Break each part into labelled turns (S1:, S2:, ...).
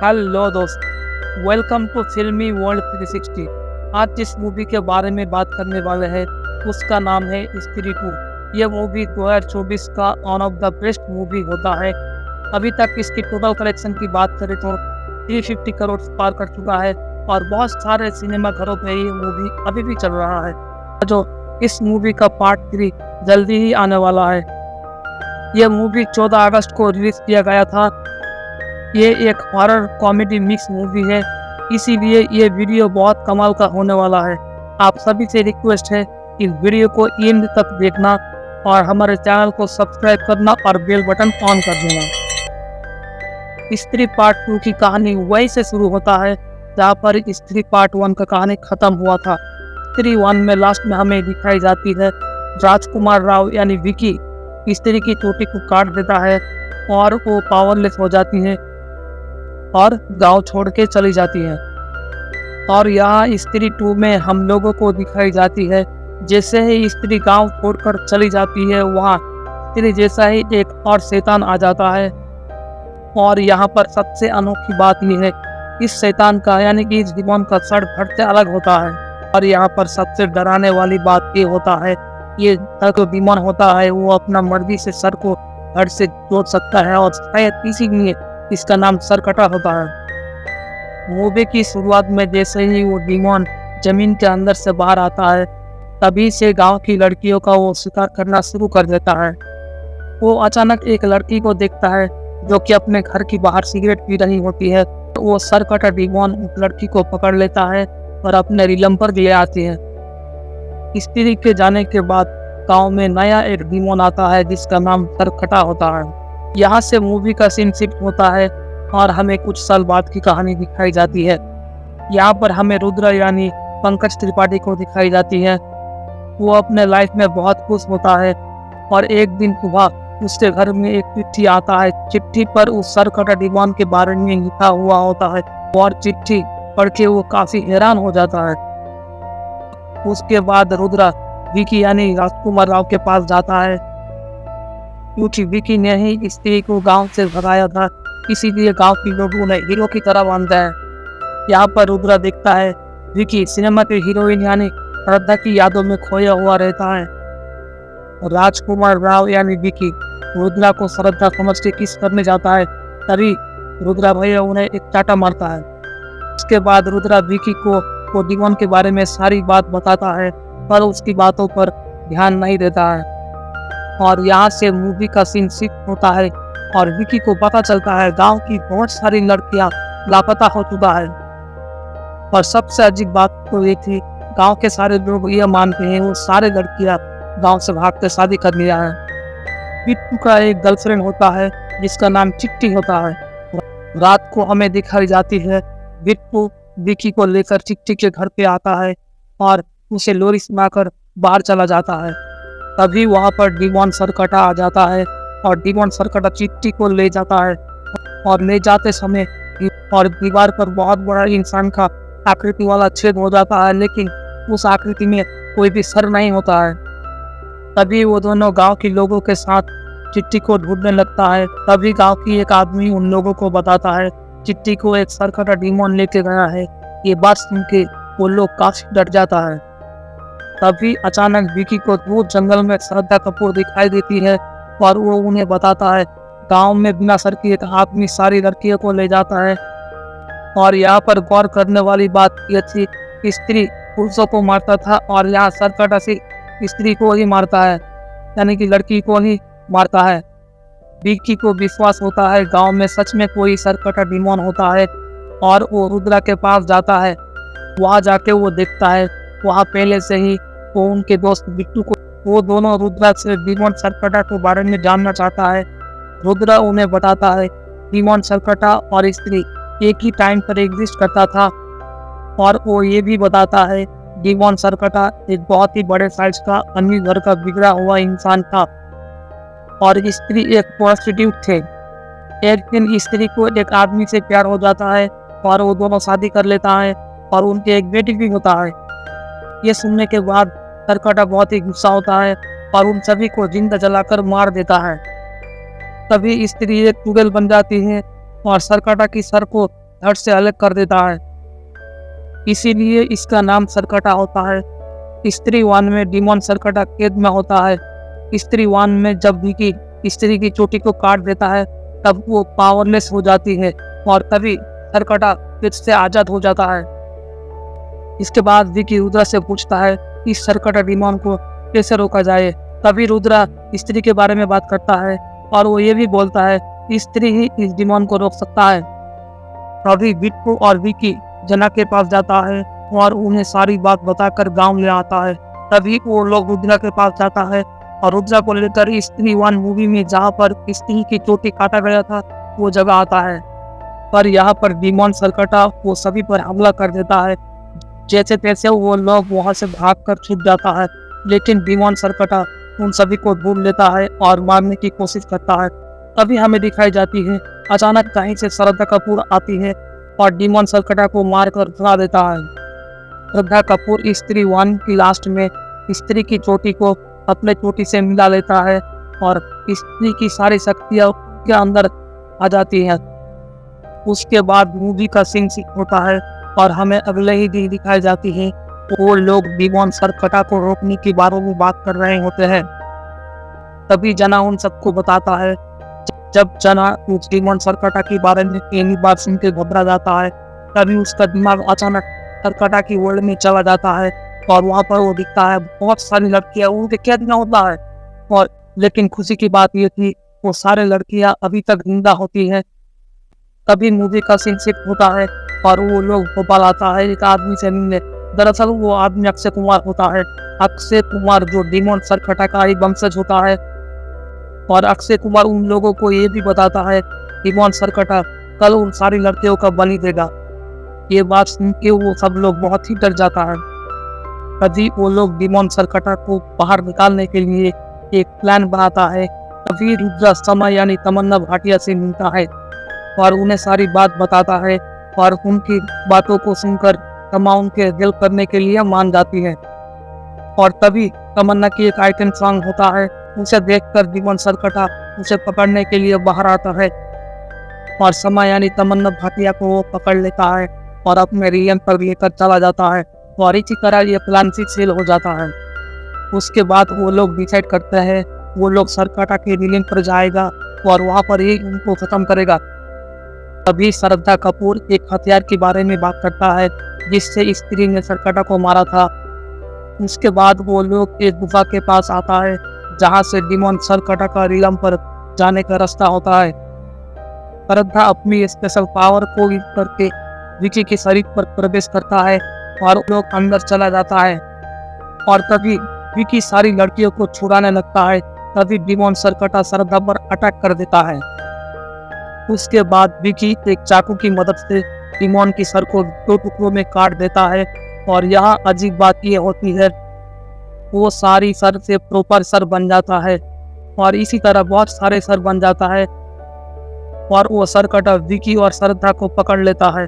S1: Hello दोस्त, welcome to फिल्मी world 360। आज जिस मूवी के बारे में बात करने वाले हैं उसका नाम है स्त्री 2। यह मूवी 2024 का one of the best movie होता है। अभी तक इसकी टोटल कलेक्शन की बात करें तो 350 करोड़ पार कर चुका है और बहुत सारे सिनेमा घरों में ये मूवी अभी भी चल रहा है। जो इस मूवी का पार्ट 3 जल्दी ही आने वाला है। यह मूवी 14 अगस्त को रिलीज किया गया था। ये एक हॉरर कॉमेडी मिक्स मूवी है, इसीलिए ये वीडियो बहुत कमाल का होने वाला है। आप सभी से रिक्वेस्ट है कि वीडियो को एंड तक देखना और हमारे चैनल को सब्सक्राइब करना और बेल बटन ऑन कर देना। स्त्री पार्ट 2 की कहानी वहीं से शुरू होता है जहाँ पर स्त्री पार्ट 1 का कहानी खत्म हुआ था। स्त्री 1 में लास्ट में हमें दिखाई जाती है राजकुमार राव यानी विकी स्त्री की चोटी को काट देता है और वो पावरलेस हो जाती है और गांव छोड़ के चली जाती है। और यहाँ स्त्री 2 में हम लोगों को दिखाई जाती है जैसे ही स्त्री गांव छोड़कर चली जाती है वहाँ स्त्री जैसा ही एक और शैतान आ जाता है। और यहाँ पर सबसे अनोखी बात यह है इस शैतान का यानी कि इस डिमोन का सर फट से अलग होता है। और यहाँ पर सबसे डराने वाली बात ये होता है ये जो डिमोन होता है वो अपना मर्जी से सर को धड़ से जोड़ सकता है और शायद इसीलिए इसका नाम सरकटा होता है। मूवी की शुरुआत में जैसे ही वो डिमोन जमीन के अंदर से बाहर आता है तभी से गांव की लड़कियों का वो शिकार करना शुरू कर देता है। वो अचानक एक लड़की को देखता है जो कि अपने घर की बाहर सिगरेट पी रही होती है। तो वो सरकटा डिमोन उस लड़की को पकड़ लेता है और अपने रिलम पर ले आती है। स्त्री के जाने के बाद गांव में नया एक डिमोन आता है जिसका नाम सरकटा होता है। यहाँ से मूवी का सीन शिफ्ट होता है और हमें कुछ साल बाद की कहानी दिखाई जाती है। यहाँ पर हमें रुद्र यानी पंकज त्रिपाठी को दिखाई जाती है। वो अपने लाइफ में बहुत खुश होता है और एक दिन सुबह उसके घर में एक चिट्ठी आता है। चिट्ठी पर उस सरकटा डिमोन के बारे में लिखा हुआ होता है और चिट्ठी पढ़ के वो काफी हैरान हो जाता है। उसके बाद रुद्र विकी यानी राजकुमार राव के पास जाता है क्योंकि विकी ने ही स्त्री को गांव से भगाया था, इसीलिए गांव के लोग उन्हें हीरो की तरह मानते हैं। यहाँ पर रुद्रा देखता है विकी सिनेमा के हीरोइन यानी श्रद्धा की यादों में खोया हुआ रहता है। राजकुमार राव यानी विकी रुद्रा को श्रद्धा समझ के किस करने जाता है तभी रुद्रा भैया उन्हें एक चाटा मारता है। उसके बाद रुद्रा विकी को डिमोन के बारे में सारी बात बताता है पर उसकी बातों पर ध्यान नहीं देता है। और यहाँ से मूवी का सीन शिफ्ट होता है और विकी को पता चलता है गांव की बहुत सारी लड़कियां लापता हो चुका है। और सबसे अजीब बात तो ये थी गांव के सारे लोग यह मानते हैं वो सारे लड़कियां गांव से भाग कर शादी कर लिया है। बिट्टू का एक गर्लफ्रेंड होता है जिसका नाम चिट्टी होता है। रात को हमें दिखाई जाती है बिट्टू विकी को लेकर चिट्टी के घर पे आता है और उसे लोरी सुनाकर बाहर चला जाता है। तभी वहाँ पर डिमोन सरकटा आ जाता है और डिमोन सरकटा चिट्टी को ले जाता है और ले जाते समय और दीवार पर बहुत बड़ा इंसान का आकृति वाला छेद हो जाता है लेकिन उस आकृति में कोई भी सर नहीं होता है। तभी वो दोनों गांव के लोगों के साथ चिट्टी को ढूंढने लगता है। तभी गांव की एक आदमी उन लोगों को बताता है चिट्टी को एक सरकटा डिमोन लेके गया है। ये बात सुन के वो लोग काफी डर जाता है। तभी अचानक विकी को दूर जंगल में श्रद्धा कपूर दिखाई देती है और वो उन्हें बताता है गांव में बिना सर की एक आदमी सारी लड़कियों को ले जाता है। और यहाँ पर गौर करने वाली बात यह थी स्त्री पुरुषों को मारता था और यहाँ सरकटा से स्त्री को ही मारता है यानी कि लड़की को ही मारता है। विकी को विश्वास होता है गांव में सच में कोई सरकटा डिमोन होता है और वो रुद्रा के पास जाता है। वहाँ जाके वो देखता है वहाँ पहले से ही वो उनके दोस्त बिट्टू को वो दोनों रुद्रा से डिमोन सरकटा के बारे में जानना चाहता है। रुद्रा उन्हें बताता है डिमोन सरकटा और स्त्री एक ही टाइम पर एग्जिस्ट करता था और वो ये भी बताता है डिमोन सरकटा एक बहुत ही बड़े साइज का अमीर घर का बिगड़ा हुआ इंसान था और स्त्री एक प्रोस्टिट्यूट थे। एक दिन स्त्री को एक आदमी से प्यार हो जाता है और वो दोनों शादी कर लेता है और उनके एक बेटी भी होता है। ये सुनने के बाद सरकटा बहुत ही गुस्सा होता है और उन सभी को जिंदा जलाकर मार देता है। तभी स्त्री एक चुड़ैल बन जाती है और सरकटा की सर को धड़ से अलग कर देता है। इसीलिए इसका नाम सरकटा होता है। स्त्री 1 में डीमन सरकटा कैद में होता है। स्त्री 1 में जब विकी स्त्री की चोटी को काट देता है तब वो पावरलेस हो जाती है और तभी सरकटा फिर से आजाद हो जाता है। इसके बाद विकी रुद्रा से पूछता है कि इस सरकटा डीमन को कैसे रोका जाए। तभी रुद्रा स्त्री के बारे में बात करता है और वो ये भी बोलता है कि स्त्री ही इस डीमन को रोक सकता है। तभी बिट्टू और विकी जना के पास जाता है और उन्हें सारी बात बताकर गांव ले आता है। तभी वो लोग रुद्रा के पास जाता है और रुद्रा को लेकर स्त्री 1 मूवी में जहाँ पर स्त्री की चोटी काटा गया था वो जगह आता है। पर यहाँ पर डीमन सरकटा वो सभी पर हमला कर देता है। जैसे तैसे वो लोग वहाँ से भागकर छूट जाता है, लेकिन डीमन सरकटा उन सभी को ढूंढ लेता है और मारने की कोशिश करता है। तभी हमें दिखाई जाती है अचानक कहीं से श्रद्धा कपूर आती है और डीमन सरकटा को मारकर भगा देता है। श्रद्धा कपूर स्त्री 1 की लास्ट में स्त्री की चोटी को अपने चोटी से मिला लेता है और स्त्री की सारी शक्तियाँ के अंदर आ जाती हैं। उसके बाद मूवी का सीन होता है और हमें अगले ही दिन दिखाई जाती है वो लोग डीमन सरकटा को रोकने के बारे में बात कर रहे होते हैं। तभी जना उन सबको बताता है। जब जना उस डीमन सरकटा के बारे में पहली बार सुन के घबरा जाता है तभी उसका दिमाग अचानक सरकटा की वर्ल्ड में चला जाता है और वहाँ पर वो दिखता है बहुत सारी लड़कियाँ उनके कैद में होता है। और लेकिन खुशी की बात ये थी वो सारे लड़कियाँ अभी तक जिंदा होती है। तभी मूवी का सीन शिफ्ट होता है और वो लोग भोपाल आता है एक आदमी से मिलने। दरअसल वो आदमी अक्षय कुमार होता है। अक्षय कुमार जो डीमन सरकटा का ही वंशज होता है और अक्षय कुमार उन लोगों को ये भी बताता है डीमन सरकटा कल उन सारी लड़कियों का बलि देगा। ये बात सुन के वो सब लोग बहुत ही डर जाता है। तभी वो लोग डीमन सरकटा को बाहर निकालने के लिए एक प्लान बनाता है। तभी रुद्रा समय यानी तमन्ना भाटिया से मिलता है और उन्हें सारी बात बताता है और उनकी बातों को सुनकर तमा उनके हेल्प करने के लिए मान जाती है। और तभी तमन्ना की एक आइटम सॉन्ग होता है। उसे देखकर डीमन सरकटा उसे पकड़ने के लिए बाहर आता है और समय यानी तमन्ना भाटिया को वो पकड़ लेता है और अपने रियन पर लेकर चला जाता है और इसी तरह ये प्लान फेल हो जाता है। उसके बाद वो लोग डिसाइड करते हैं वो लोग सरकटा के रियन पर जाएगा और वहाँ पर ही उनको खत्म करेगा। तभी श्रद्धा कपूर एक हथियार के बारे में बात करता है जिससे स्त्री ने सरकटा को मारा था। उसके बाद वो लोग एक गुफा के पास आता है जहाँ से डीमन सरकटा का रियम पर जाने का रास्ता होता है। श्रद्धा अपनी स्पेशल पावर को यूज करके विकी के शरीर पर प्रवेश करता है और लोग अंदर चला जाता है और तभी विकी सारी लड़कियों को छुड़ाने लगता है। तभी डीमन सरकटा श्रद्धा पर अटैक कर देता है। उसके बाद विकी एक चाकू की मदद से डीमन की सर को 2 टुकड़ों में काट देता है और यहाँ अजीब बात ये होती है वो सारी सर से प्रॉपर सर बन जाता है और इसी तरह बहुत सारे सर बन जाता है और वो सरकटा विकी और श्रद्धा को पकड़ लेता है।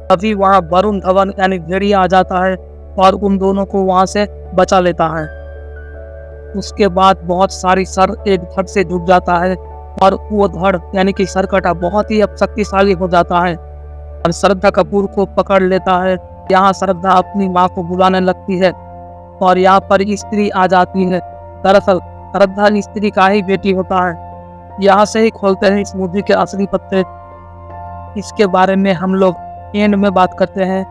S1: तभी वहाँ वरुण धवन यानी भेड़िया आ जाता है और उन दोनों को वहाँ से बचा लेता है। उसके बाद बहुत सारी सर एक धड़ से जुट जाता है और वो धड़ यानी कि सरकटा बहुत ही अब शक्तिशाली हो जाता है और श्रद्धा कपूर को पकड़ लेता है। यहाँ श्रद्धा अपनी माँ को बुलाने लगती है और यहाँ पर स्त्री आ जाती है। दरअसल श्रद्धा स्त्री का ही बेटी होता है। यहाँ से ही खोलते हैं इस मूवी के असली पत्ते। इसके बारे में हम लोग एंड में बात करते हैं।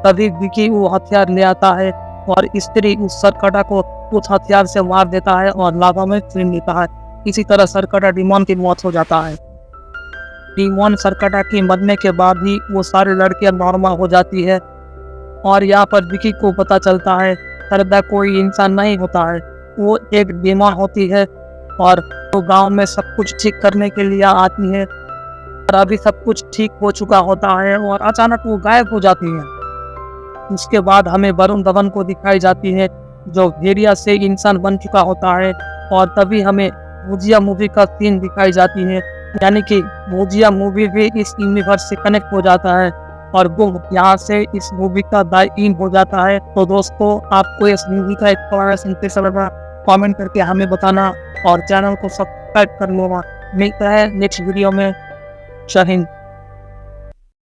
S1: तभी विकी वो हथियार ले आता है और स्त्री उस सरकटा को उस हथियार से मार देता है और लावा में छीन लेता है। इसी तरह सरकटा डीमन की मौत हो जाता है। डीमन सरकटा की मरने के बाद ही वो सारी लड़कियां नॉर्मल हो जाती है और यहाँ पर विकी को पता चलता है श्रद्धा कोई इंसान नहीं होता है, वो एक डीमन होती है और वो गांव में सब कुछ ठीक करने के लिए आती है। और अभी सब कुछ ठीक हो चुका होता है और अचानक वो गायब हो जाती है। उसके बाद हमें वरुण धवन को दिखाई जाती है जो भेड़िया से इंसान बन चुका होता है और तभी हमें भुजिया मूवी का सीन दिखाई जाती है यानी कि भुजिया मूवी भी इस यूनिवर्स से कनेक्ट हो जाता है और वो यहाँ से इस मूवी का दाई इन हो जाता है। तो दोस्तों आपको इस मूवी का एक सुनते समय कमेंट करके हमें बताना और चैनल को सब्सक्राइब कर लेना। मिलता है नेक्स्ट वीडियो में। जय हिंद।